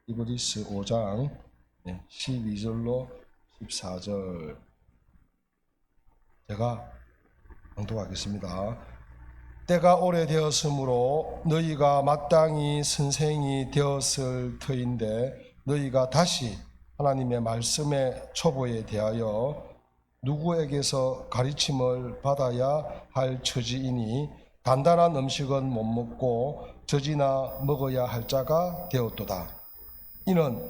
히브리서 5장 12절로 14절 제가 봉독하겠습니다. 때가 오래되었으므로 너희가 마땅히 선생이 되었을 터인데 너희가 다시 하나님의 말씀의 초보에 대하여 누구에게서 가르침을 받아야 할 처지이니 단단한 음식은 못 먹고 젖이나 먹어야 할 자가 되었도다. 이는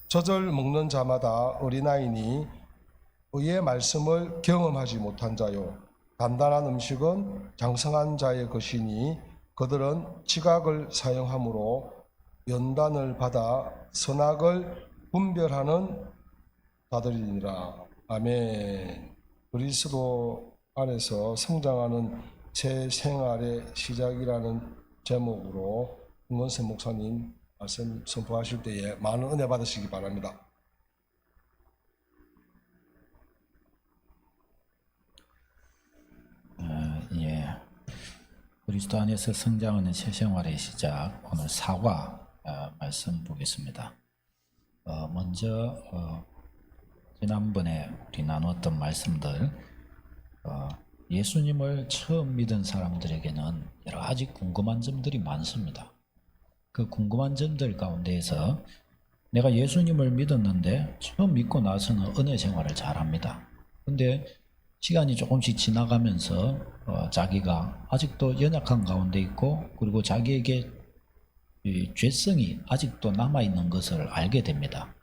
젖을 먹는 자마다 어린아이니 의의 말씀을 경험하지 못한 자요 단단한 음식은 장성한 자의 것이니 그들은 지각을 사용함으로 연단을 받아 선악을 분별하는 자들이니라. 아멘. 그리스도 안에서 성장하는 제 생활의 시작이라는 제목으로 김건세 목사님 말씀 선포하실 때에 많은 은혜 받으시기 바랍니다. 그리스도 안에서 성장하는 새 생활의 시작, 오늘 사과 말씀 보겠습니다. 먼저 지난번에 우리 나눴던 말씀들, 예수님을 처음 믿은 사람들에게는 여러 가지 궁금한 점들이 많습니다. 그 궁금한 점들 가운데에서 내가 예수님을 믿었는데 처음 믿고 나서는 은혜 생활을 잘합니다. 근데 시간이 조금씩 지나가면서 자기가 아직도 연약한 가운데 있고, 그리고 자기에게 이 죄성이 아직도 남아있는 것을 알게 됩니다.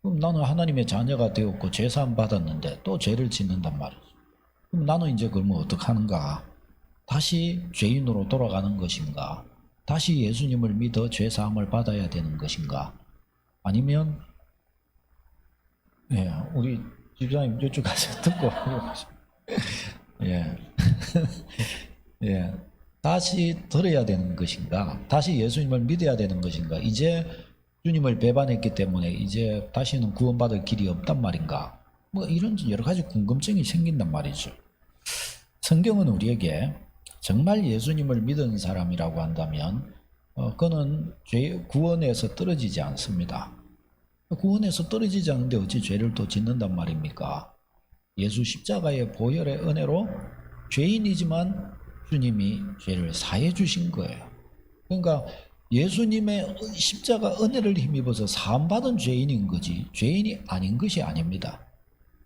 그럼 나는 하나님의 자녀가 되었고 죄사함 받았는데 또 죄를 짓는단 말이죠. 그럼 나는 이제 그러면 어떡하는가? 다시 죄인으로 돌아가는 것인가? 다시 예수님을 믿어 죄사함을 받아야 되는 것인가? 아니면 우리 집사님 이쪽 가서 듣고 다시 들어야 되는 것인가? 다시 예수님을 믿어야 되는 것인가? 이제 주님을 배반했기 때문에 이제 다시는 구원받을 길이 없단 말인가? 뭐 이런 여러 가지 궁금증이 생긴단 말이죠. 성경은 우리에게 정말 예수님을 믿은 사람이라고 한다면 그는 구원에서 떨어지지 않습니다. 구원에서 떨어지지 않는데 어찌 죄를 또 짓는단 말입니까? 예수 십자가의 보혈의 은혜로 죄인이지만 주님이 죄를 사해 주신 거예요. 그러니까 예수님의 십자가 은혜를 힘입어서 사함받은 죄인인 거지 죄인이 아닌 것이 아닙니다.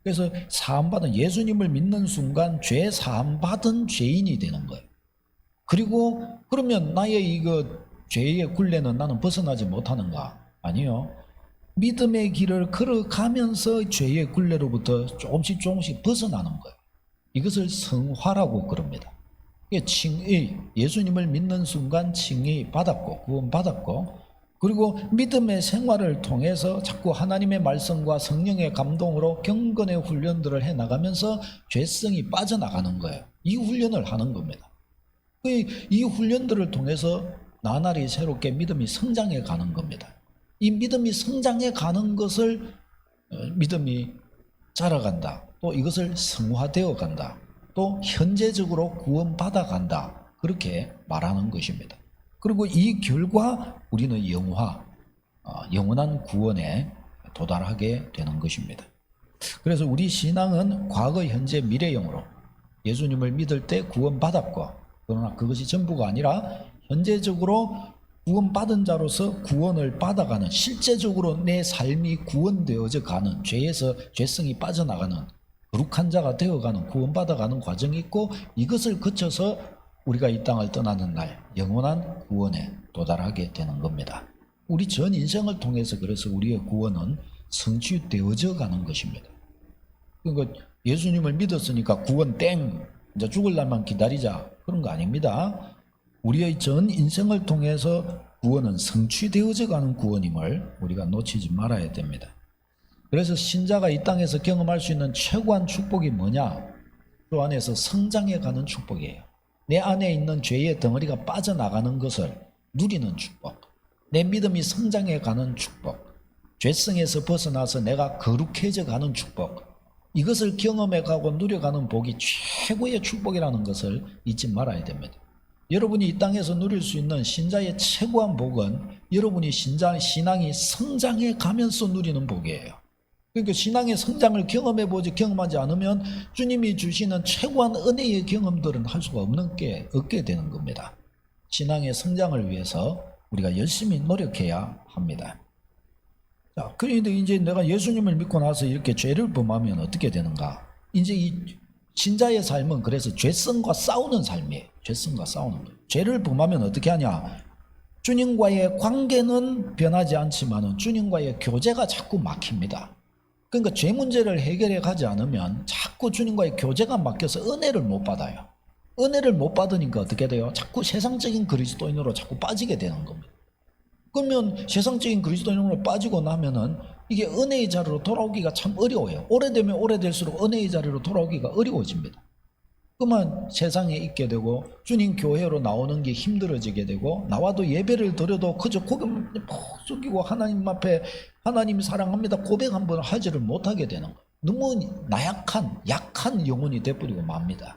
그래서 사함받은, 예수님을 믿는 순간 죄 사함받은 죄인이 되는 거예요. 그리고 그러면 나의 이거 죄의 굴레는 나는 벗어나지 못하는가? 아니요. 믿음의 길을 걸어가면서 죄의 굴레로부터 조금씩 벗어나는 거예요. 이것을 성화라고 그럽니다. 칭의, 예수님을 믿는 순간 칭의 받았고 구원받았고, 그리고 믿음의 생활을 통해서 자꾸 하나님의 말씀과 성령의 감동으로 경건의 훈련들을 해나가면서 죄성이 빠져나가는 거예요. 이 훈련을 하는 겁니다. 이 훈련들을 통해서 나날이 새롭게 믿음이 성장해 가는 겁니다. 이 믿음이 성장해 가는 것을 믿음이 자라간다. 또 이것을 성화되어 간다. 또 현재적으로 구원받아 간다. 그렇게 말하는 것입니다. 그리고 이 결과 우리는 영원한 구원에 도달하게 되는 것입니다. 그래서 우리 신앙은 과거, 현재, 미래형으로 예수님을 믿을 때 구원받았고, 그러나 그것이 전부가 아니라 현재적으로 구원받은 자로서 구원을 받아가는, 실제적으로 내 삶이 구원되어져 가는, 죄에서 죄성이 빠져나가는 거룩한 자가 되어가는, 구원받아가는 과정이 있고, 이것을 거쳐서 우리가 이 땅을 떠나는 날 영원한 구원에 도달하게 되는 겁니다. 우리 전 인생을 통해서 그래서 우리의 구원은 성취되어져 가는 것입니다. 그러니까 예수님을 믿었으니까 구원 땡, 이제 죽을 날만 기다리자, 그런 거 아닙니다. 우리의 전 인생을 통해서 구원은 성취되어져 가는 구원임을 우리가 놓치지 말아야 됩니다. 그래서 신자가 이 땅에서 경험할 수 있는 최고한 축복이 뭐냐? 그 안에서 성장해 가는 축복이에요. 내 안에 있는 죄의 덩어리가 빠져나가는 것을 누리는 축복, 내 믿음이 성장해 가는 축복, 죄성에서 벗어나서 내가 거룩해져 가는 축복, 이것을 경험해 가고 누려가는 복이 최고의 축복이라는 것을 잊지 말아야 됩니다. 여러분이 이 땅에서 누릴 수 있는 신자의 최고한 복은 여러분이 신앙이 성장해 가면서 누리는 복이에요. 그러니까 신앙의 성장을 경험하지 않으면 주님이 주시는 최고한 은혜의 경험들은 할 수가 없게 되는 겁니다. 신앙의 성장을 위해서 우리가 열심히 노력해야 합니다. 자, 그런데 이제 내가 예수님을 믿고 나서 이렇게 죄를 범하면 어떻게 되는가? 이제 이 신자의 삶은 그래서 죄성과 싸우는 삶이에요. 죄성과 싸우는 거예요. 죄를 범하면 어떻게 하냐? 주님과의 관계는 변하지 않지만 주님과의 교제가 자꾸 막힙니다. 그러니까 죄 문제를 해결해 가지 않으면 자꾸 주님과의 교제가 막혀서 은혜를 못 받아요. 은혜를 못 받으니까 어떻게 돼요? 자꾸 세상적인 그리스도인으로 자꾸 빠지게 되는 겁니다. 그러면 세상적인 그리스도인으로 빠지고 나면은 이게 은혜의 자리로 돌아오기가 참 어려워요. 오래되면 오래될수록 은혜의 자리로 돌아오기가 어려워집니다. 그만 세상에 있게 되고 주님 교회로 나오는 게 힘들어지게 되고 나와도 예배를 드려도 그저 고개만 푹 숙이고 하나님 앞에 하나님 사랑합니다 고백 한번 하지를 못하게 되는 거예요. 너무 약한 영혼이 되어버리고 맙니다.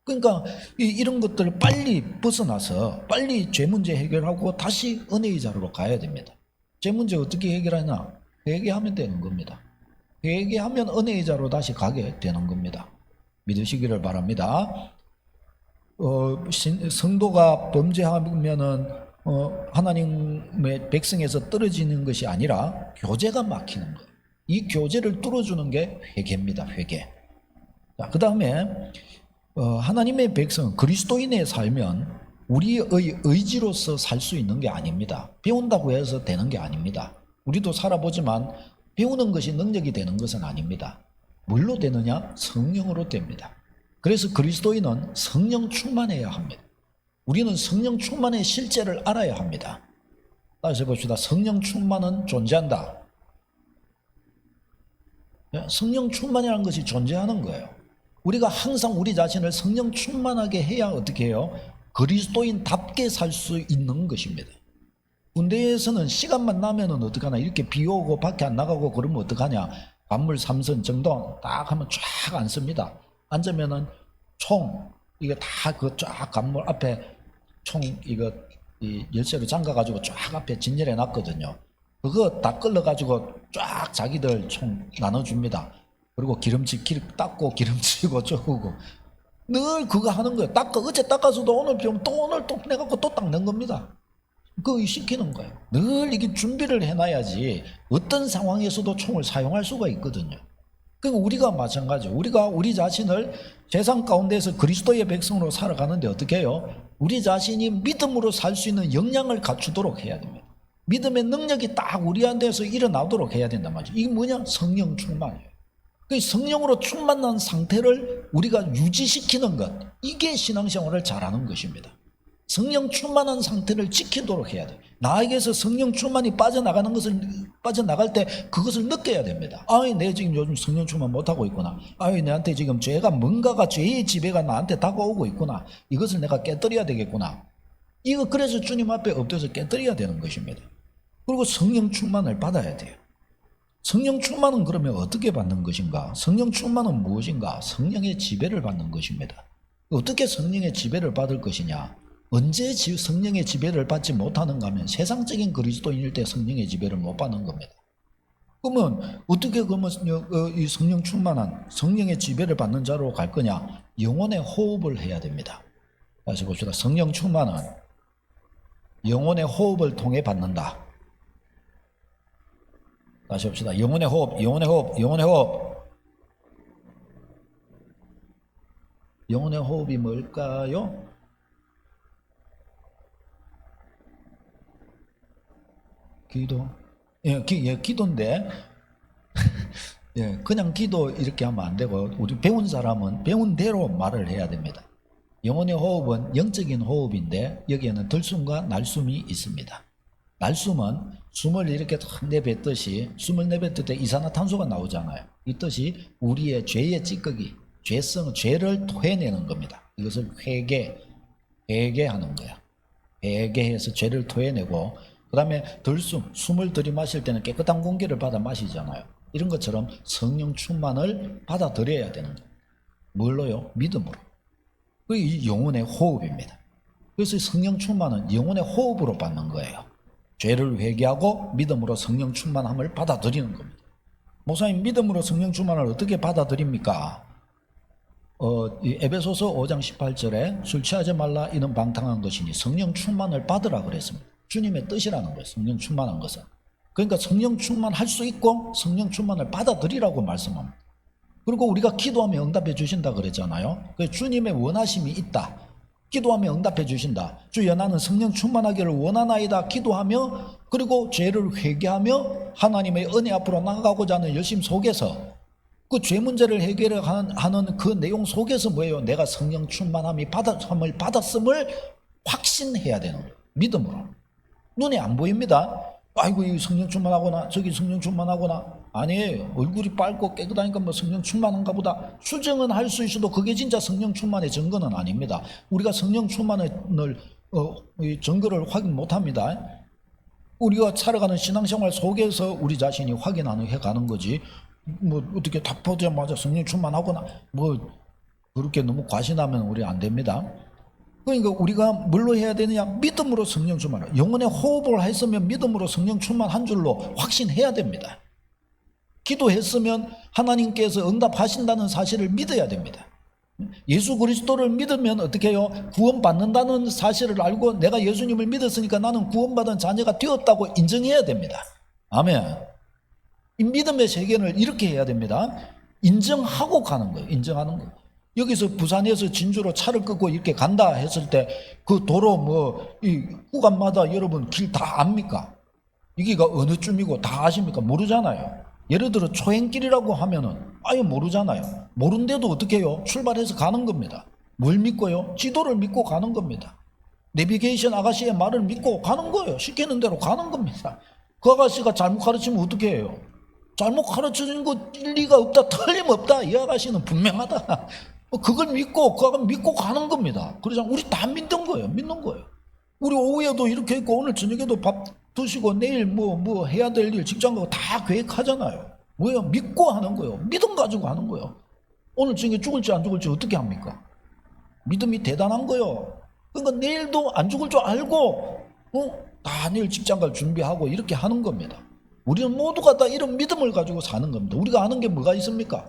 그러니까 이런 것들을 빨리 벗어나서 빨리 죄 문제 해결하고 다시 은혜의 자리로 가야 됩니다. 죄 문제 어떻게 해결하냐? 회개하면 되는 겁니다. 회개하면 은혜의 자리로 다시 가게 되는 겁니다. 믿으시기를 바랍니다. 성도가 범죄하면은 하나님의 백성에서 떨어지는 것이 아니라 교제가 막히는 거예요. 이 교제를 뚫어주는 게 회개입니다. 회개. 자, 그 다음에 하나님의 백성 그리스도인에 살면 우리의 의지로서 살 수 있는 게 아닙니다. 배운다고 해서 되는 게 아닙니다. 우리도 살아보지만 배우는 것이 능력이 되는 것은 아닙니다. 뭘로 되느냐? 성령으로 됩니다. 그래서 그리스도인은 성령 충만해야 합니다. 우리는 성령 충만의 실제를 알아야 합니다. 다시 봅시다. 성령 충만은 존재한다. 성령 충만이라는 것이 존재하는 거예요. 우리가 항상 우리 자신을 성령 충만하게 해야 어떻게 해요? 그리스도인답게 살 수 있는 것입니다. 군대에서는 시간만 나면은 어떡하나 이렇게 비 오고 밖에 안 나가고 그러면 어떡하냐? 관물 3선 정도 딱 하면 쫙 앉습니다. 앉으면은 총 이거 다 그 쫙 관물 앞에 총 이거 이 열쇠로 잠가 가지고 쫙 앞에 진열해 놨거든요. 그거 다 끌러 가지고 쫙 자기들 총 나눠 줍니다. 그리고 기름칠 닦고 기름치고 쪼고 늘 그거 하는 거예요. 어제 닦아서도 오늘 비우면 또 오늘 또 내갖고 또 닦는 겁니다. 그거 시키는 거예요. 늘 이게 준비를 해놔야지 어떤 상황에서도 총을 사용할 수가 있거든요. 그러니까 우리가 마찬가지예요. 우리가 우리 자신을 세상 가운데서 그리스도의 백성으로 살아가는데 어떻게 해요? 우리 자신이 믿음으로 살 수 있는 역량을 갖추도록 해야 됩니다. 믿음의 능력이 딱 우리한테서 일어나도록 해야 된단 말이죠. 이게 뭐냐? 성령 충만이에요. 그 성령으로 충만한 상태를 우리가 유지시키는 것, 이게 신앙생활을 잘하는 것입니다. 성령 충만한 상태를 지키도록 해야 돼요. 나에게서 성령 충만이 빠져나갈 때 그것을 느껴야 됩니다. 내 지금 요즘 성령 충만 못하고 있구나. 내한테 지금 뭔가가 죄의 지배가 나한테 다가오고 있구나. 이것을 내가 깨뜨려야 되겠구나. 그래서 주님 앞에 엎드려서 깨뜨려야 되는 것입니다. 그리고 성령 충만을 받아야 돼요. 성령 충만은 그러면 어떻게 받는 것인가? 성령 충만은 무엇인가? 성령의 지배를 받는 것입니다. 어떻게 성령의 지배를 받을 것이냐? 언제 성령의 지배를 받지 못하는가 하면 세상적인 그리스도인일 때 성령의 지배를 못 받는 겁니다. 그러면 어떻게 이 성령 충만한 성령의 지배를 받는 자로 갈 거냐? 영혼의 호흡을 해야 됩니다. 다시 봅시다. 성령 충만은 영혼의 호흡을 통해 받는다. 다시 봅시다. 영혼의 호흡. 영혼의 호흡이 뭘까요? 기도. 기도인데 그냥 기도 이렇게 하면 안 되고 우리 배운 사람은 배운 대로 말을 해야 됩니다. 영혼의 호흡은 영적인 호흡인데 여기에는 들숨과 날숨이 있습니다. 날숨은 숨을 이렇게 내뱉듯이 숨을 내뱉을 때 이산화탄소가 나오잖아요. 이 뜻이 우리의 죄의 찌꺼기, 죄를 토해내는 겁니다. 이것을 회개하는 거야. 회개해서 죄를 토해내고 그 다음에 숨을 들이마실 때는 깨끗한 공기를 받아 마시잖아요. 이런 것처럼 성령 충만을 받아들여야 되는 거예요. 뭘로요? 믿음으로. 그게 영혼의 호흡입니다. 그래서 성령 충만은 영혼의 호흡으로 받는 거예요. 죄를 회개하고 믿음으로 성령 충만함을 받아들이는 겁니다. 목사님, 믿음으로 성령 충만을 어떻게 받아들입니까? 이 에베소서 5장 18절에 술 취하지 말라 이는 방탕한 것이니 성령 충만을 받으라 그랬습니다. 주님의 뜻이라는 거예요. 성령 충만한 것은. 그러니까 성령 충만할 수 있고 성령 충만을 받아들이라고 말씀합니다. 그리고 우리가 기도하면 응답해 주신다 그랬잖아요. 그래서 주님의 원하심이 있다. 기도하면 응답해 주신다. 주여 나는 성령 충만하기를 원하나이다. 기도하며 그리고 죄를 회개하며 하나님의 은혜 앞으로 나아가고자 하는 열심 속에서 그 죄 문제를 해결하는 그 내용 속에서 뭐예요? 내가 성령 충만함을 받았음을 확신해야 되는 거예요. 믿음으로. 눈에 안 보입니다. 아이고 이 성령 충만하구나, 저기 성령 충만하구나. 아니에요. 얼굴이 밝고 깨끗하니까 뭐 성령 충만한가 보다. 추정은 할 수 있어도 그게 진짜 성령 충만의 증거는 아닙니다. 우리가 성령 충만의 증거를 확인 못합니다. 우리가 살아가는 신앙생활 속에서 우리 자신이 확인해 가는 거지. 뭐 어떻게 딱 보자마자 성령 충만하거나 뭐 그렇게 너무 과신하면 우리 안 됩니다. 그러니까 우리가 뭘로 해야 되느냐? 믿음으로 성령 충만. 영혼의 호흡을 했으면 믿음으로 성령 충만한 줄로 확신해야 됩니다. 기도했으면 하나님께서 응답하신다는 사실을 믿어야 됩니다. 예수 그리스도를 믿으면 어떻게 해요? 구원받는다는 사실을 알고 내가 예수님을 믿었으니까 나는 구원받은 자녀가 되었다고 인정해야 됩니다. 아멘. 이 믿음의 세계를 이렇게 해야 됩니다. 인정하고 가는 거예요. 인정하는 거. 여기서 부산에서 진주로 차를 끌고 이렇게 간다 했을 때 그 도로 이 구간마다 여러분 길 다 압니까? 여기가 어느 쯤이고 다 아십니까? 모르잖아요. 예를 들어 초행길이라고 하면은 아예 모르잖아요. 모른데도 어떻게 해요? 출발해서 가는 겁니다. 뭘 믿고요? 지도를 믿고 가는 겁니다. 내비게이션 아가씨의 말을 믿고 가는 거예요. 시키는 대로 가는 겁니다. 그 아가씨가 잘못 가르치면 어떻게 해요? 잘못 가르쳐주는 거 일리가 없다, 틀림없다. 이 아가씨는 분명하다. 그걸 믿고 그거 믿고 가는 겁니다. 그러자 우리 다 믿는 거예요. 믿는 거예요. 우리 오후에도 이렇게 있고 오늘 저녁에도 밥 드시고 내일 뭐 해야 될 일 직장 가고 다 계획하잖아요. 뭐예요? 믿고 하는 거예요. 믿음 가지고 하는 거예요. 오늘 저녁에 죽을지 안 죽을지 어떻게 합니까? 믿음이 대단한 거예요. 그러니까 내일도 안 죽을 줄 알고 다 내일 직장 갈 준비하고 이렇게 하는 겁니다. 우리는 모두가 다 이런 믿음을 가지고 사는 겁니다. 우리가 아는 게 뭐가 있습니까?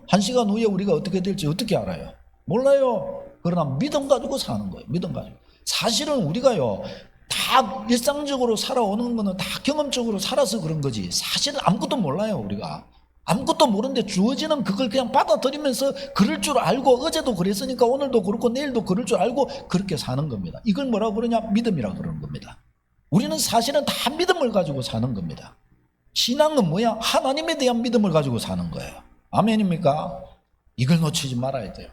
1시간 후에 우리가 어떻게 될지 어떻게 알아요? 몰라요. 그러나 믿음 가지고 사는 거예요. 믿음 가지고. 사실은 우리가요, 다 일상적으로 살아오는 거는 다 경험적으로 살아서 그런 거지. 사실은 아무것도 몰라요, 우리가. 아무것도 모르는데 주어지는 그걸 그냥 받아들이면서 그럴 줄 알고 어제도 그랬으니까 오늘도 그렇고 내일도 그럴 줄 알고 그렇게 사는 겁니다. 이걸 뭐라고 그러냐? 믿음이라고 그러는 겁니다. 우리는 사실은 다 믿음을 가지고 사는 겁니다. 신앙은 뭐야? 하나님에 대한 믿음을 가지고 사는 거예요. 아멘입니까? 이걸 놓치지 말아야 돼요.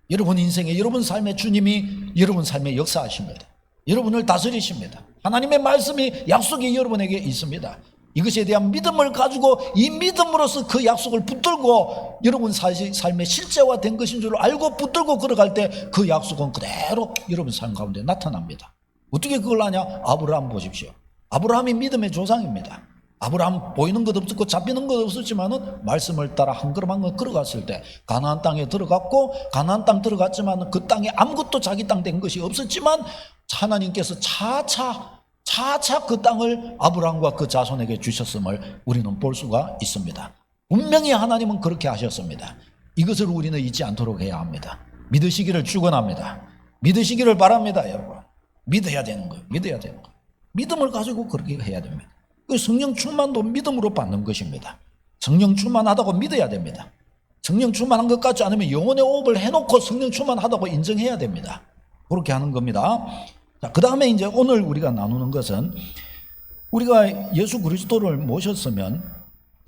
여러분 인생에, 여러분 삶에 주님이 여러분 삶에 역사하십니다. 여러분을 다스리십니다. 하나님의 말씀이, 약속이 여러분에게 있습니다. 이것에 대한 믿음을 가지고 이 믿음으로서 그 약속을 붙들고 여러분 삶의 실제화된 것인 줄 알고 붙들고 걸어갈 때 그 약속은 그대로 여러분 삶 가운데 나타납니다. 어떻게 그걸 아냐? 아브라함 보십시오. 아브라함이 믿음의 조상입니다. 아브라함 보이는 것 없었고 잡히는 것 없었지만은 말씀을 따라 한 걸음 한 걸음 걸어갔을 때 가나안 땅에 들어갔고, 가나안 땅 들어갔지만 그 땅에 아무것도 자기 땅 된 것이 없었지만 하나님께서 차차 그 땅을 아브라함과 그 자손에게 주셨음을 우리는 볼 수가 있습니다. 분명히 하나님은 그렇게 하셨습니다. 이것을 우리는 잊지 않도록 해야 합니다. 믿으시기를 축원합니다. 믿으시기를 바랍니다, 여러분. 믿어야 되는 거예요. 믿어야 되는 거예요. 믿음을 가지고 그렇게 해야 됩니다. 그 성령 충만도 믿음으로 받는 것입니다. 성령 충만하다고 믿어야 됩니다. 성령 충만한 것 같지 않으면 영혼의 호흡을 해놓고 성령 충만하다고 인정해야 됩니다. 그렇게 하는 겁니다. 자, 그 다음에 이제 오늘 우리가 나누는 것은 우리가 예수 그리스도를 모셨으면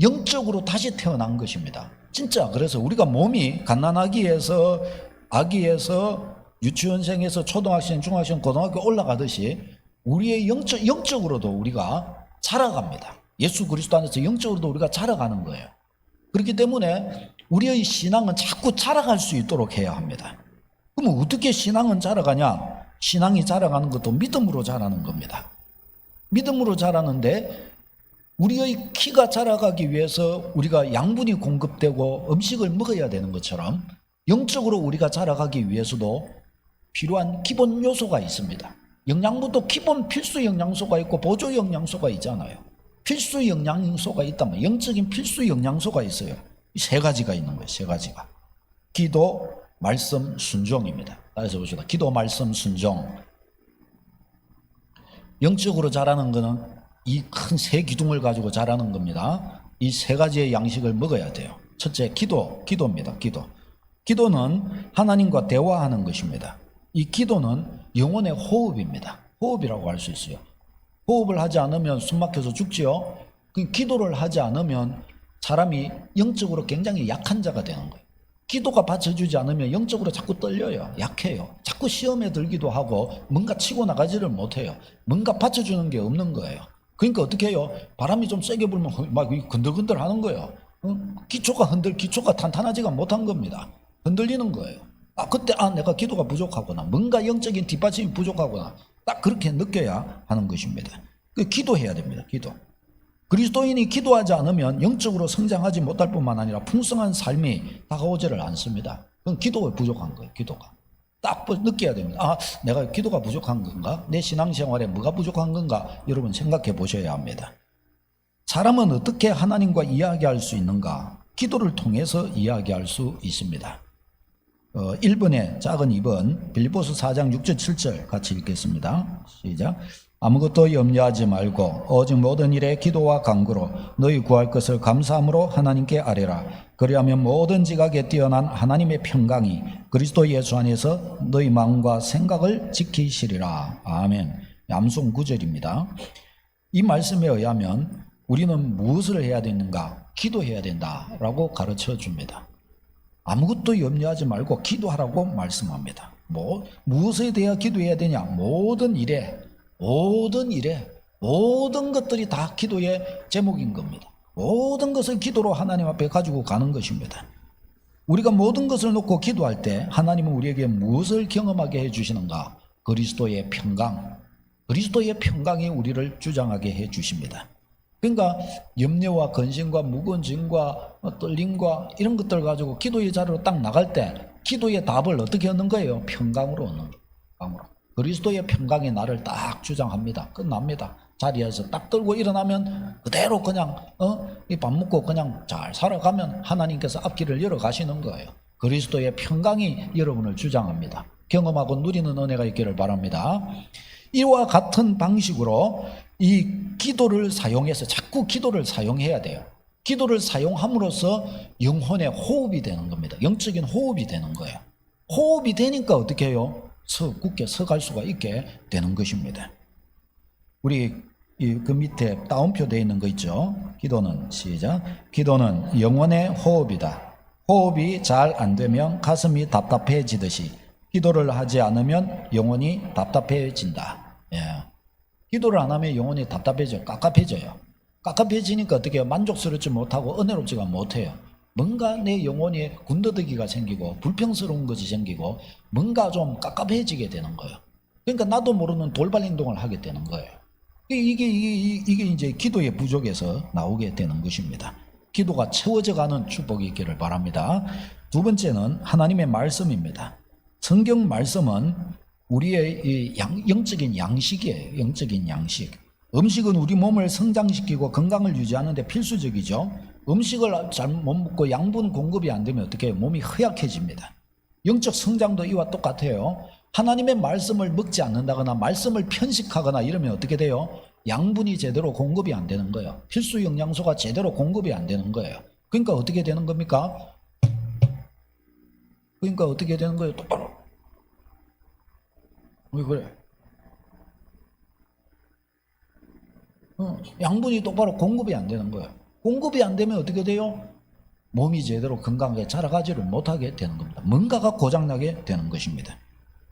영적으로 다시 태어난 것입니다. 진짜 그래서 우리가 몸이 갓난아기에서 아기에서 유치원생에서 초등학생, 중학생, 고등학교 올라가듯이 우리의 영적으로도 우리가 자라갑니다. 예수 그리스도 안에서 영적으로도 우리가 자라가는 거예요. 그렇기 때문에 우리의 신앙은 자꾸 자라갈 수 있도록 해야 합니다. 그럼 어떻게 신앙은 자라가냐? 신앙이 자라가는 것도 믿음으로 자라는 겁니다. 믿음으로 자라는데 우리의 키가 자라가기 위해서 우리가 양분이 공급되고 음식을 먹어야 되는 것처럼 영적으로 우리가 자라가기 위해서도 필요한 기본 요소가 있습니다. 영양분도 기본 필수 영양소가 있고 보조 영양소가 있잖아요. 필수 영양소가 있다면 영적인 필수 영양소가 있어요. 이 세 가지가 있는 거예요. 세 가지가. 기도, 말씀, 순종입니다. 따라서 보시다. 기도, 말씀, 순종. 영적으로 자라는 것은 이 큰 세 기둥을 가지고 자라는 겁니다. 이 세 가지의 양식을 먹어야 돼요. 첫째, 기도입니다. 기도는 하나님과 대화하는 것입니다. 이 기도는 영혼의 호흡입니다. 호흡이라고 할 수 있어요. 호흡을 하지 않으면 숨 막혀서 죽지요. 그 기도를 하지 않으면 사람이 영적으로 굉장히 약한 자가 되는 거예요. 기도가 받쳐주지 않으면 영적으로 자꾸 떨려요. 약해요. 자꾸 시험에 들기도 하고 뭔가 치고 나가지를 못해요. 뭔가 받쳐주는 게 없는 거예요. 그러니까 어떻게 해요? 바람이 좀 세게 불면 막 건들건들 하는 거예요. 기초가 탄탄하지가 못한 겁니다. 흔들리는 거예요. 그때 내가 기도가 부족하구나. 뭔가 영적인 뒷받침이 부족하구나. 딱 그렇게 느껴야 하는 것입니다. 기도해야 됩니다. 기도. 그리스도인이 기도하지 않으면 영적으로 성장하지 못할 뿐만 아니라 풍성한 삶이 다가오지를 않습니다. 그건 기도가 부족한 거예요. 기도가. 딱 느껴야 됩니다. 내가 기도가 부족한 건가? 내 신앙생활에 뭐가 부족한 건가? 여러분 생각해 보셔야 합니다. 사람은 어떻게 하나님과 이야기할 수 있는가? 기도를 통해서 이야기할 수 있습니다. 1번에 작은 2번 빌립보서 4장 6절 7절 같이 읽겠습니다. 시작. 아무것도 염려하지 말고 오직 모든 일에 기도와 간구로 너희 구할 것을 감사함으로 하나님께 아뢰라. 그리하면 모든 지각에 뛰어난 하나님의 평강이 그리스도 예수 안에서 너희 마음과 생각을 지키시리라. 아멘. 암송 9절입니다. 이 말씀에 의하면 우리는 무엇을 해야 되는가? 기도해야 된다라고 가르쳐 줍니다. 아무것도 염려하지 말고 기도하라고 말씀합니다. 무엇에 대해 기도해야 되냐? 모든 일에 모든 것들이 다 기도의 제목인 겁니다. 모든 것을 기도로 하나님 앞에 가지고 가는 것입니다. 우리가 모든 것을 놓고 기도할 때 하나님은 우리에게 무엇을 경험하게 해주시는가? 그리스도의 평강이 우리를 주장하게 해주십니다. 그러니까 염려와 근심과 무거운 짐과 떨림과 이런 것들 가지고 기도의 자리로 딱 나갈 때 기도의 답을 어떻게 얻는 거예요? 평강으로 얻는 거예요. 평강으로. 그리스도의 평강이 나를 딱 주장합니다. 끝납니다. 자리에서 딱 들고 일어나면 그대로 그냥 이 밥 먹고 그냥 잘 살아가면 하나님께서 앞길을 열어 가시는 거예요. 그리스도의 평강이 여러분을 주장합니다. 경험하고 누리는 은혜가 있기를 바랍니다. 이와 같은 방식으로 이 기도를 사용해서 자꾸 기도를 사용해야 돼요. 기도를 사용함으로써 영혼의 호흡이 되는 겁니다. 영적인 호흡이 되는 거예요. 호흡이 되니까 어떻게 해요? 굳게 서갈 수가 있게 되는 것입니다. 우리 그 밑에 따옴표 되어 있는 거 있죠? 기도는 시작. 기도는 영혼의 호흡이다. 호흡이 잘 안 되면 가슴이 답답해지듯이 기도를 하지 않으면 영혼이 답답해진다. 기도를 안 하면 영혼이 답답해져요. 깝깝해져요. 깝깝해지니까 어떻게 해요? 만족스럽지 못하고 은혜롭지가 못해요. 뭔가 내 영혼에 군더더기가 생기고 불평스러운 것이 생기고 뭔가 좀 깝깝해지게 되는 거예요. 그러니까 나도 모르는 돌발 행동을 하게 되는 거예요. 이게 이제 기도의 부족에서 나오게 되는 것입니다. 기도가 채워져가는 축복이 있기를 바랍니다. 두 번째는 하나님의 말씀입니다. 성경 말씀은 우리의 영적인 양식이에요. 영적인 양식. 음식은 우리 몸을 성장시키고 건강을 유지하는 데 필수적이죠. 음식을 잘 못 먹고 양분 공급이 안 되면 어떻게 해요? 몸이 허약해집니다. 영적 성장도 이와 똑같아요. 하나님의 말씀을 먹지 않는다거나 말씀을 편식하거나 이러면 어떻게 돼요? 양분이 제대로 공급이 안 되는 거예요. 필수 영양소가 제대로 공급이 안 되는 거예요. 그러니까 어떻게 되는 겁니까? 그러니까 어떻게 되는 거예요? 똑바로. 왜 그래? 양분이 똑바로 공급이 안 되는 거예요. 공급이 안 되면 어떻게 돼요? 몸이 제대로 건강하게 자라가지를 못하게 되는 겁니다. 뭔가가 고장나게 되는 것입니다.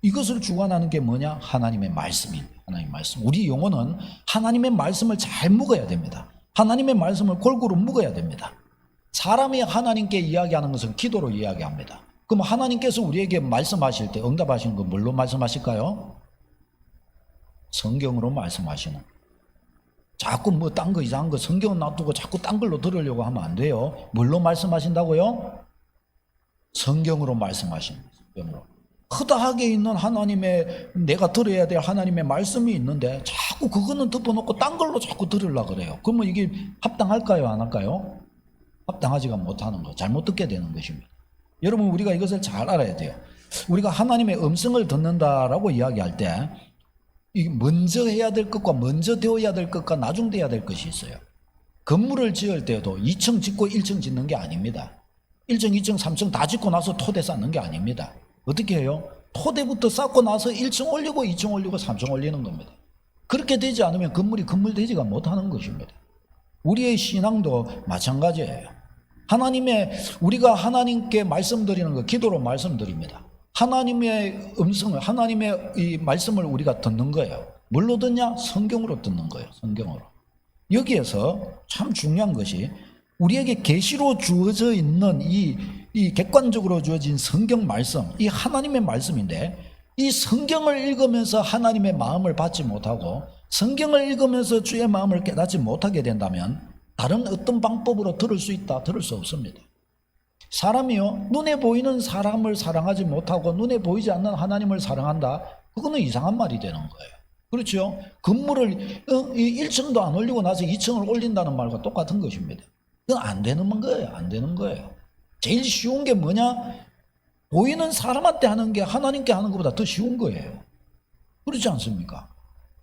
이것을 주관하는 게 뭐냐? 하나님의 말씀입니다. 하나님의 말씀. 우리 영혼은 하나님의 말씀을 잘 묵어야 됩니다. 하나님의 말씀을 골고루 묵어야 됩니다. 사람이 하나님께 이야기하는 것은 기도로 이야기합니다. 그럼 하나님께서 우리에게 말씀하실 때 응답하시는 건 뭘로 말씀하실까요? 성경으로 말씀하시는. 자꾸 뭐 딴 거 이상한 거 성경은 놔두고 자꾸 딴 걸로 들으려고 하면 안 돼요. 뭘로 말씀하신다고요? 성경으로 말씀하십니다. 성경으로. 허다하게 있는 하나님의, 내가 들어야 될 하나님의 말씀이 있는데 자꾸 그거는 덮어놓고 딴 걸로 자꾸 들으려고 그래요. 그러면 이게 합당할까요, 안 할까요? 합당하지가 못하는 거, 잘못 듣게 되는 것입니다. 여러분, 우리가 이것을 잘 알아야 돼요. 우리가 하나님의 음성을 듣는다라고 이야기할 때 이게 먼저 해야 될 것과 먼저 되어야 될 것과 나중되어야 될 것이 있어요. 건물을 지을 때도 2층 짓고 1층 짓는 게 아닙니다. 1층, 2층, 3층 다 짓고 나서 토대 쌓는 게 아닙니다. 어떻게 해요? 토대부터 쌓고 나서 1층 올리고 2층 올리고 3층 올리는 겁니다. 그렇게 되지 않으면 건물이 건물 되지가 못하는 것입니다. 우리의 신앙도 마찬가지예요. 우리가 하나님께 말씀드리는 거, 기도로 말씀드립니다. 하나님의 음성을, 하나님의 이 말씀을 우리가 듣는 거예요. 뭘로 듣냐? 성경으로 듣는 거예요. 성경으로. 여기에서 참 중요한 것이 우리에게 계시로 주어져 있는 이 객관적으로 주어진 성경 말씀, 이 하나님의 말씀인데, 이 성경을 읽으면서 하나님의 마음을 받지 못하고 성경을 읽으면서 주의 마음을 깨닫지 못하게 된다면 다른 어떤 방법으로 들을 수 있다, 들을 수 없습니다. 사람이요, 눈에 보이는 사람을 사랑하지 못하고 눈에 보이지 않는 하나님을 사랑한다, 그거는 이상한 말이 되는 거예요. 그렇죠? 건물을 1층도 안 올리고 나서 2층을 올린다는 말과 똑같은 것입니다. 그건 안 되는 거예요. 안 되는 거예요. 제일 쉬운 게 뭐냐? 보이는 사람한테 하는 게 하나님께 하는 것보다 더 쉬운 거예요. 그렇지 않습니까?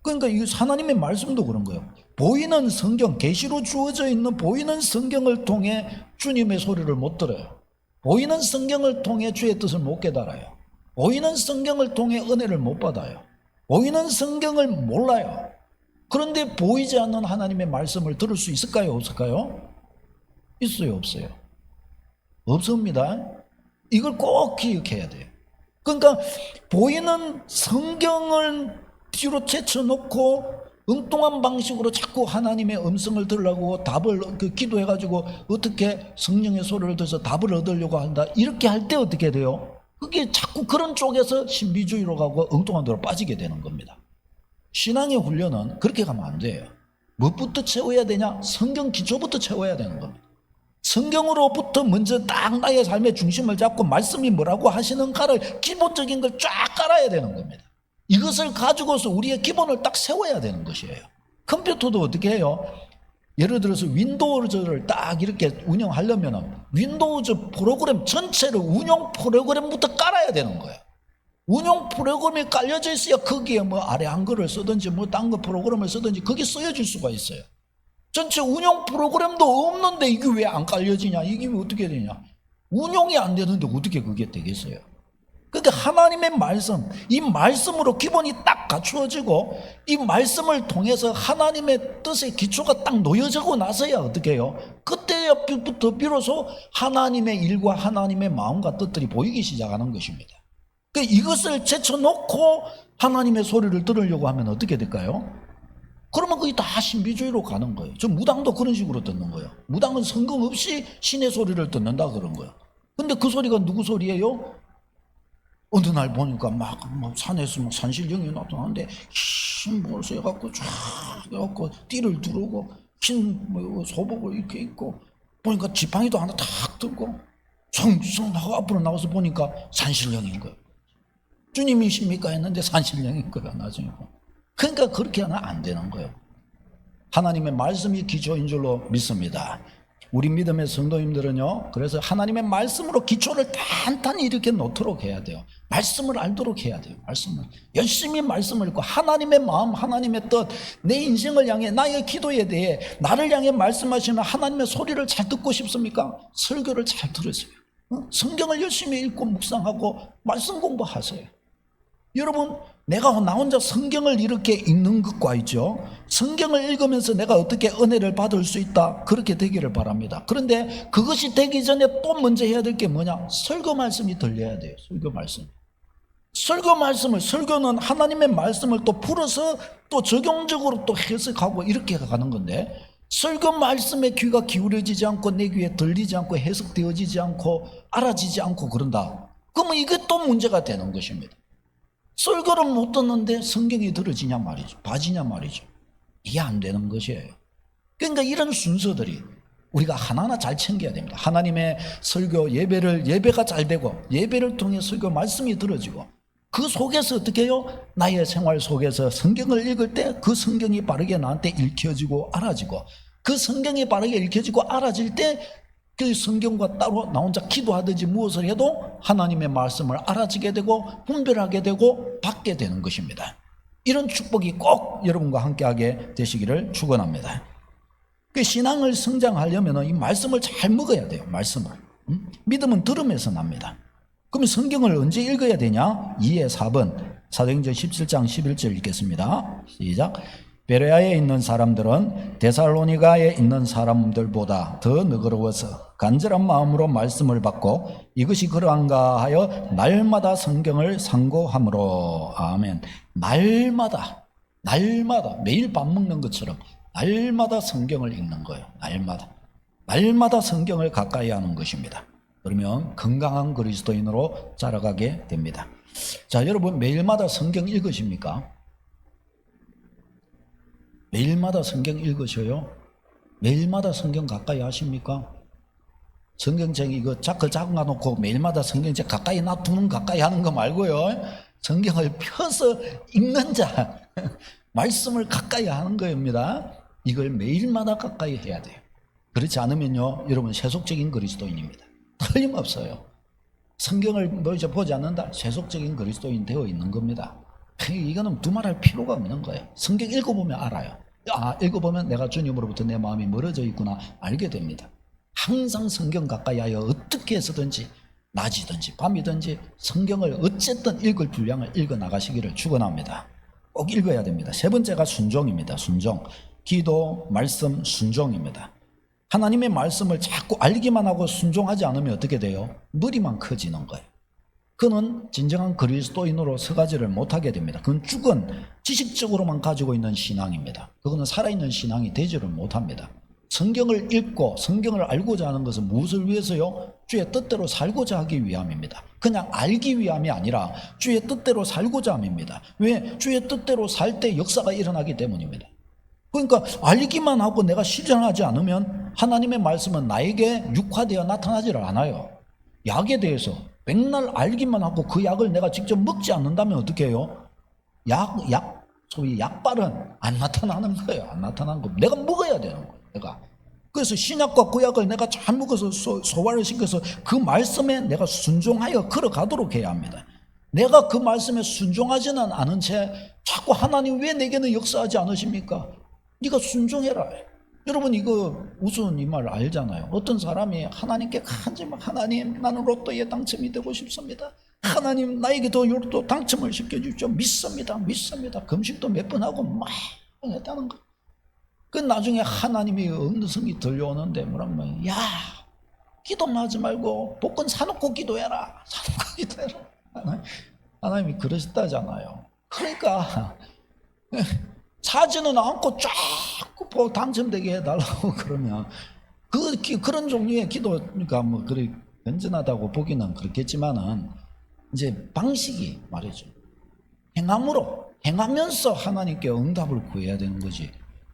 그러니까 이 하나님의 말씀도 그런 거예요. 보이는 성경, 계시로 주어져 있는 보이는 성경을 통해 주님의 소리를 못 들어요. 보이는 성경을 통해 주의 뜻을 못 깨달아요. 보이는 성경을 통해 은혜를 못 받아요. 보이는 성경을 몰라요. 그런데 보이지 않는 하나님의 말씀을 들을 수 있을까요, 없을까요? 있어요, 없어요? 없습니다. 이걸 꼭 기억해야 돼요. 그러니까 보이는 성경을 뒤로 제쳐놓고 엉뚱한 방식으로 자꾸 하나님의 음성을 들으려고 답을 기도해가지고 어떻게 성령의 소리를 들어서 답을 얻으려고 한다, 이렇게 할 때 어떻게 돼요? 그게 자꾸 그런 쪽에서 신비주의로 가고 엉뚱한 데로 빠지게 되는 겁니다. 신앙의 훈련은 그렇게 가면 안 돼요. 무엇부터 채워야 되냐? 성경 기초부터 채워야 되는 겁니다. 성경으로부터 먼저 딱 나의 삶의 중심을 잡고 말씀이 뭐라고 하시는가를 기본적인 걸 쫙 깔아야 되는 겁니다. 이것을 가지고서 우리의 기본을 딱 세워야 되는 것이에요. 컴퓨터도 어떻게 해요? 예를 들어서 윈도우즈를 딱 이렇게 운영하려면 윈도우즈 프로그램 전체를 운영 프로그램부터 깔아야 되는 거예요. 운영 프로그램이 깔려져 있어야 거기에 뭐 아래 한글을 쓰든지 뭐 딴 거 프로그램을 쓰든지 그게 쓰여질 수가 있어요. 전체 운영 프로그램도 없는데 이게 왜 안 깔려지냐? 이게 왜 어떻게 되냐? 운용이 안 되는데 어떻게 그게 되겠어요? 그러니까 하나님의 말씀, 이 말씀으로 기본이 딱 갖추어지고 이 말씀을 통해서 하나님의 뜻의 기초가 딱 놓여지고 나서야 어떻게 해요? 그때부터 비로소 하나님의 일과 하나님의 마음과 뜻들이 보이기 시작하는 것입니다. 그러니까 이것을 제쳐놓고 하나님의 소리를 들으려고 하면 어떻게 될까요? 그러면 그게 다 신비주의로 가는 거예요. 저 무당도 그런 식으로 듣는 거예요. 무당은 성경 없이 신의 소리를 듣는다 그런 거예요. 근데 그 소리가 누구 소리예요? 어느 날 보니까 막 산에서 막 산신령이 나타나는데 흰 벌써 해갖고 쫙 해갖고 띠를 두르고 흰 소복을 이렇게 입고 보니까 지팡이도 하나 탁 들고 성성 하고 앞으로 나와서 보니까 산신령인 거예요. 주님이십니까 했는데 산신령인 거예요. 나중에. 그러니까 그렇게 하면 안 되는 거예요. 하나님의 말씀이 기초인 줄로 믿습니다. 우리 믿음의 성도님들은요, 그래서 하나님의 말씀으로 기초를 탄탄히 이렇게 놓도록 해야 돼요. 말씀을 알도록 해야 돼요. 말씀을 열심히 말씀을 읽고 하나님의 마음, 하나님의 뜻, 내 인생을 향해, 나의 기도에 대해 나를 향해 말씀하시는 하나님의 소리를 잘 듣고 싶습니까? 설교를 잘 들으세요. 성경을 열심히 읽고 묵상하고 말씀 공부하세요. 여러분, 내가 나 혼자 성경을 이렇게 읽는 것과 있죠, 성경을 읽으면서 내가 어떻게 은혜를 받을 수 있다, 그렇게 되기를 바랍니다. 그런데 그것이 되기 전에 또 먼저 해야 될 게 뭐냐? 설교 말씀이 들려야 돼요. 설교 말씀. 설교 말씀을, 설교는 하나님의 말씀을 또 풀어서 또 적용적으로 또 해석하고 이렇게 가는 건데, 설교 말씀에 귀가 기울여지지 않고 내 귀에 들리지 않고 해석되어지지 않고 알아지지 않고 그런다, 그러면 이게 또 문제가 되는 것입니다. 설교를 못 듣는데 성경이 들어지냐 말이죠. 봐지냐 말이죠. 이게 안 되는 것이에요. 그러니까 이런 순서들이, 우리가 하나하나 잘 챙겨야 됩니다. 하나님의 설교 예배가 잘 되고 예배를 통해 설교 말씀이 들어지고 그 속에서 어떻게 해요? 나의 생활 속에서 성경을 읽을 때 그 성경이 바르게 나한테 읽혀지고 알아지고 그 성경이 바르게 읽혀지고 알아질 때 그 성경과 따로 나 혼자 기도하든지 무엇을 해도 하나님의 말씀을 알아지게 되고 분별하게 되고 받게 되는 것입니다. 이런 축복이 꼭 여러분과 함께하게 되시기를 축원합니다. 그 신앙을 성장하려면 이 말씀을 잘 먹어야 돼요. 말씀을. 믿음은 들음에서 납니다. 그럼 성경을 언제 읽어야 되냐? 2의 4번 사도행전 17장 11절 읽겠습니다. 시작. 베레아에 있는 사람들은 데살로니가에 있는 사람들보다 더 너그러워서 간절한 마음으로 말씀을 받고 이것이 그러한가 하여 날마다 성경을 상고함으로. 아멘. 날마다 매일 밥 먹는 것처럼 날마다 성경을 읽는 거예요. 날마다 성경을 가까이 하는 것입니다. 그러면 건강한 그리스도인으로 자라가게 됩니다. 자, 여러분 매일마다 성경 읽으십니까? 매일마다 성경 읽으셔요? 매일마다 성경 가까이 하십니까? 성경책 이거 자꾸 잡아놓고 매일마다 성경책 가까이 놔두는 가까이 하는 거 말고요. 성경을 펴서 읽는 자, 말씀을 가까이 하는 거입니다. 이걸 매일마다 가까이 해야 돼요. 그렇지 않으면요, 여러분 세속적인 그리스도인입니다. 틀림없어요. 성경을 뭐 이제 보지 않는다, 세속적인 그리스도인 되어 있는 겁니다. 이거는 두말할 필요가 없는 거예요. 성경 읽어보면 알아요. 읽어보면 내가 주님으로부터 내 마음이 멀어져 있구나 알게 됩니다. 항상 성경 가까이 하여 어떻게 해서든지 낮이든지 밤이든지 성경을 어쨌든 읽을 분량을 읽어 나가시기를 축원합니다. 꼭 읽어야 됩니다. 세 번째가 순종입니다. 순종. 기도, 말씀, 순종입니다. 하나님의 말씀을 자꾸 알기만 하고 순종하지 않으면 어떻게 돼요? 머리만 커지는 거예요. 그는 진정한 그리스도인으로 서가지를 못하게 됩니다. 그건 죽은 지식적으로만 가지고 있는 신앙입니다. 그거는 살아있는 신앙이 되지를 못합니다. 성경을 읽고 성경을 알고자 하는 것은 무엇을 위해서요? 주의 뜻대로 살고자 하기 위함입니다. 그냥 알기 위함이 아니라 주의 뜻대로 살고자 함입니다. 왜? 주의 뜻대로 살 때 역사가 일어나기 때문입니다. 그러니까 알기만 하고 내가 실천하지 않으면 하나님의 말씀은 나에게 육화되어 나타나지를 않아요. 약에 대해서 백날 알기만 하고 그 약을 내가 직접 먹지 않는다면 어떻게 해요? 소위 약발은 안 나타나는 거예요. 안 나타나는 거. 내가 먹어야 되는 거예요. 내가. 그래서 신약과 구약을 내가 잘 먹어서 소화를 시켜서 그 말씀에 내가 순종하여 걸어가도록 해야 합니다. 내가 그 말씀에 순종하지는 않은 채 자꾸 하나님 왜 내게는 역사하지 않으십니까? 네가 순종해라. 여러분 이거 우스운 이 말 알잖아요. 어떤 사람이 하나님께 간절히 하나님 나는 로또에 당첨이 되고 싶습니다. 하나님 나에게도 로또 당첨을 시켜주십시오. 믿습니다. 금식도 몇 번 하고 막 했다는 거. 그 나중에 하나님의 음성이 들려오는데 뭐라면 야 기도만 하지 말고 복권 사놓고 기도해라. 하나님이 그러셨다잖아요. 그러니까 사지는 않고 자꾸 당첨되게 해달라고 그러면 그런 종류의 기도니까 뭐 그래 건전하다고 보기는 그렇겠지만은 이제 방식이 말이죠. 행하면서 하나님께 응답을 구해야 되는 거지.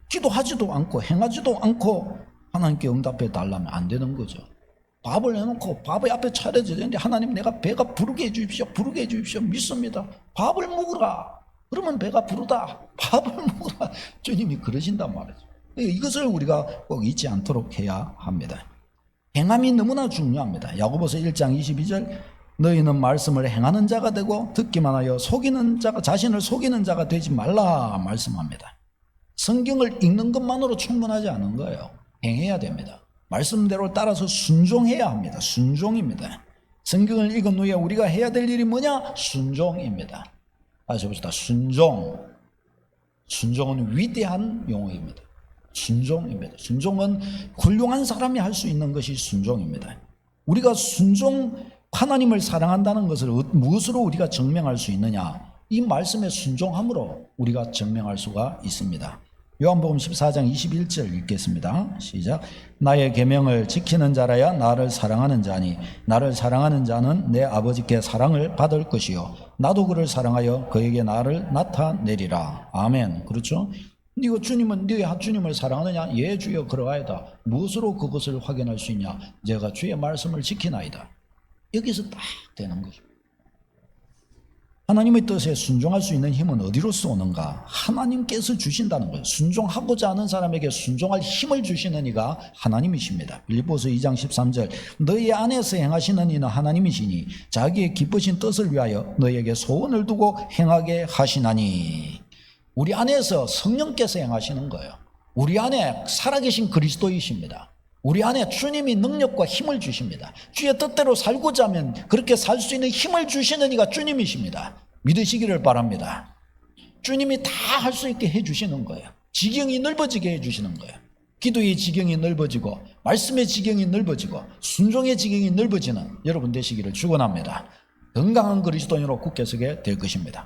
기도하지도 않고 행하지도 않고 하나님께 응답해 달라면 안 되는 거죠. 밥을 해놓고 밥의 앞에 차려져야 되는데 하나님 내가 배가 부르게 해주십시오. 믿습니다. 밥을 먹으라. 그러면 배가 부르다. 밥을 먹으라. 주님이 그러신단 말이죠. 이것을 우리가 꼭 잊지 않도록 해야 합니다. 행함이 너무나 중요합니다. 야고보서 1장 22절 너희는 말씀을 행하는 자가 되고 듣기만 하여 자신을 속이는 자가 되지 말라 말씀합니다. 성경을 읽는 것만으로 충분하지 않은 거예요. 행해야 됩니다. 말씀대로 따라서 순종해야 합니다. 순종입니다. 성경을 읽은 후에 우리가 해야 될 일이 뭐냐? 순종입니다. 다시 봅시다. 순종은 위대한 용어입니다. 순종입니다. 순종은 훌륭한 사람이 할 수 있는 것이 순종입니다. 우리가 하나님을 사랑한다는 것을 무엇으로 우리가 증명할 수 있느냐? 이 말씀에 순종함으로 우리가 증명할 수가 있습니다. 요한복음 14장 21절 읽겠습니다. 시작. 나의 계명을 지키는 자라야 나를 사랑하는 자니 나를 사랑하는 자는 내 아버지께 사랑을 받을 것이요 나도 그를 사랑하여 그에게 나를 나타내리라. 아멘. 그렇죠? 네가 주님은 네가 주님을 사랑하느냐? 예 주여 그러하이다. 무엇으로 그것을 확인할 수 있냐? 제가 주의 말씀을 지키나이다. 여기서 딱 되는 것입니다. 하나님의 뜻에 순종할 수 있는 힘은 어디로서 오는가? 하나님께서 주신다는 거예요. 순종하고자 하는 사람에게 순종할 힘을 주시는 이가 하나님이십니다. 빌립보서 2장 13절 너희 안에서 행하시는 이는 하나님이시니 자기의 기쁘신 뜻을 위하여 너희에게 소원을 두고 행하게 하시나니. 우리 안에서 성령께서 행하시는 거예요. 우리 안에 살아계신 그리스도이십니다. 우리 안에 주님이 능력과 힘을 주십니다. 주의 뜻대로 살고자 하면 그렇게 살 수 있는 힘을 주시는 이가 주님이십니다. 믿으시기를 바랍니다. 주님이 다 할 수 있게 해주시는 거예요. 지경이 넓어지게 해주시는 거예요. 기도의 지경이 넓어지고 말씀의 지경이 넓어지고 순종의 지경이 넓어지는 여러분 되시기를 축원합니다. 건강한 그리스도인으로 굳게 서게 될 것입니다.